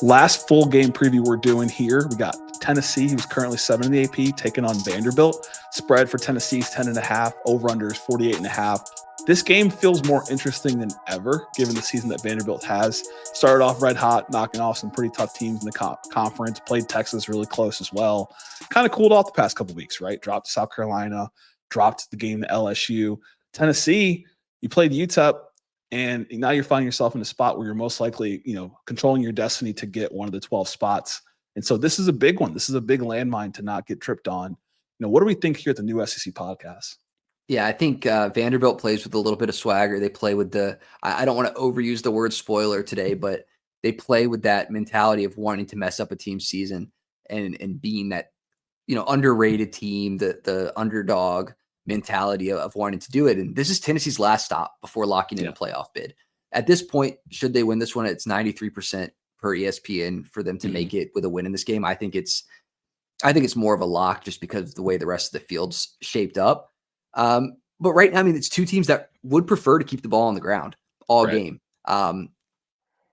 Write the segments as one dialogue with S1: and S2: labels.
S1: Last full game preview we're doing here. We got Tennessee, who's currently 7 in the AP, taking on Vanderbilt. Spread for Tennessee's 10.5, over-under is 48.5. This game feels more interesting than ever, given the season that Vanderbilt has. Started off red hot, knocking off some pretty tough teams in the conference, played Texas really close as well. Kind of cooled off the past couple weeks, right? Dropped to South Carolina, dropped the game to LSU. Tennessee, you played UTEP, and now you're finding yourself in a spot where you're most likely, controlling your destiny to get one of the 12 spots. And so this is a big one. This is a big landmine to not get tripped on. What do we think here at the new SEC podcast?
S2: Yeah, I think Vanderbilt plays with a little bit of swagger. They play with I don't want to overuse the word spoiler today, but they play with that mentality of wanting to mess up a team's season and being that, underrated team, the underdog mentality of wanting to do it. And this is Tennessee's last stop before locking in a playoff bid. At this point, should they win this one, it's 93% per ESPN for them to make it with a win in this game. I think it's more of a lock just because of the way the rest of the field's shaped up. But right now, it's two teams that would prefer to keep the ball on the ground all game. The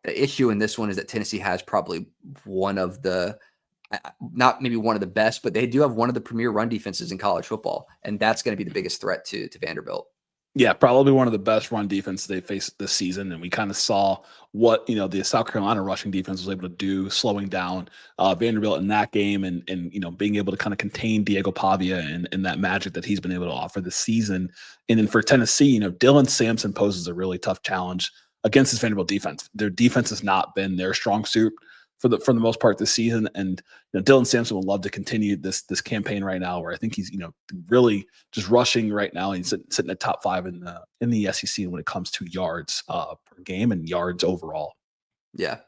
S2: issue in this one is that Tennessee has probably one of the, not maybe one of the best, but they do have one of the premier run defenses in college football. And that's going to be the biggest threat to Vanderbilt.
S1: Yeah, probably one of the best run defenses they faced this season. And we kind of saw what, the South Carolina rushing defense was able to do, slowing down Vanderbilt in that game and being able to kind of contain Diego Pavia and that magic that he's been able to offer this season. And then for Tennessee, Dylan Sampson poses a really tough challenge against this Vanderbilt defense. Their defense has not been their strong suit for the most part this season. And Dylan Sampson would love to continue this campaign right now, where I think he's really just rushing right now. He's sitting at top 5 in the SEC when it comes to yards per game and yards overall.
S2: Yeah.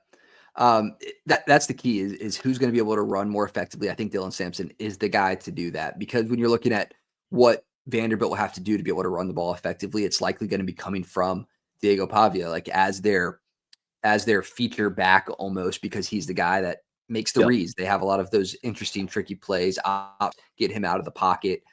S2: That's the key is who's going to be able to run more effectively. I think Dylan Sampson is the guy to do that, because when you're looking at what Vanderbilt will have to do to be able to run the ball effectively, it's likely going to be coming from Diego Pavia, like as their feature back almost, because he's the guy that makes the reads. They have a lot of those interesting, tricky plays, get him out of the pocket.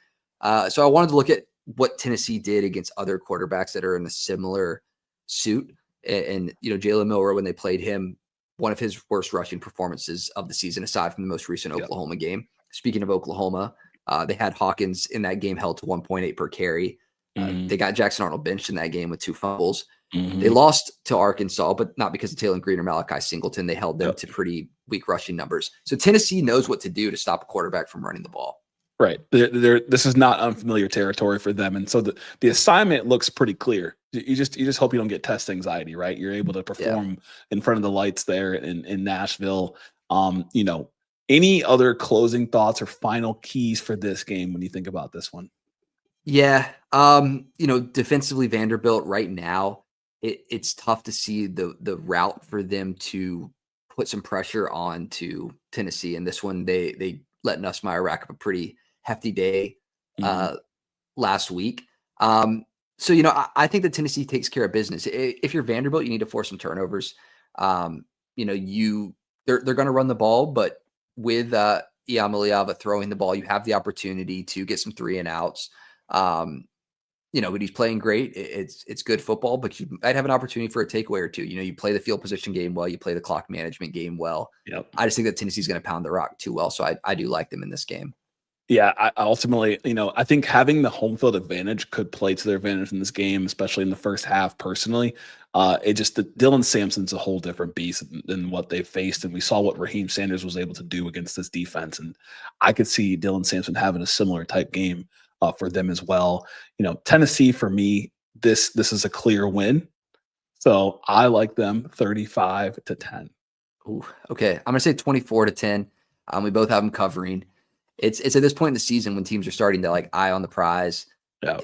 S2: So I wanted to look at what Tennessee did against other quarterbacks that are in a similar suit. And Jalen Milroe, when they played him, one of his worst rushing performances of the season, aside from the most recent Oklahoma game. Speaking of Oklahoma, they had Hawkins in that game held to 1.8 per carry. They got Jackson Arnold benched in that game with 2 fumbles. They lost to Arkansas, but not because of Taylor Green or Malachi Singleton. They held them to pretty weak rushing numbers. So Tennessee knows what to do to stop a quarterback from running the ball.
S1: Right. This is not unfamiliar territory for them. And so the assignment looks pretty clear. You just hope you don't get test anxiety, right? You're able to perform in front of the lights there in Nashville. Any other closing thoughts or final keys for this game when you think about this one?
S2: Yeah. Defensively, Vanderbilt right now, it's tough to see the route for them to put some pressure on to Tennessee. And this one, they let Nussmeier rack up a pretty hefty day last week. So, I think that Tennessee takes care of business. If you're Vanderbilt, you need to force some turnovers. They're going to run the ball, but with Iamaleava throwing the ball, you have the opportunity to get some 3 and outs. But he's playing great. It's good football, but you might have an opportunity for a takeaway or two. You play the field position game well, you play the clock management game well.
S1: Yep.
S2: I just think that Tennessee's going to pound the rock too well. So I do like them in this game.
S1: Yeah, ultimately, I think having the home field advantage could play to their advantage in this game, especially in the first half. Personally, Dylan Sampson's a whole different beast than what they've faced, and we saw what Raheem Sanders was able to do against this defense, and I could see Dylan Sampson having a similar type game for them as well. Tennessee, for me, this is a clear win, so I like them 35-10.
S2: Ooh, okay, I'm gonna say 24-10. We both have them covering. It's at this point in the season when teams are starting to eye on the prize.
S1: Yeah.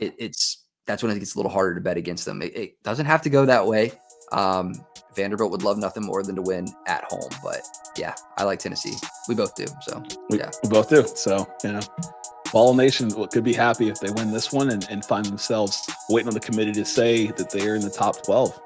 S2: That's when it gets a little harder to bet against them. It doesn't have to go that way. Vanderbilt would love nothing more than to win at home, but yeah, I like Tennessee. We both do. So
S1: we both do. So Ball Nation could be happy if they win this one and find themselves waiting on the committee to say that they are in the top 12.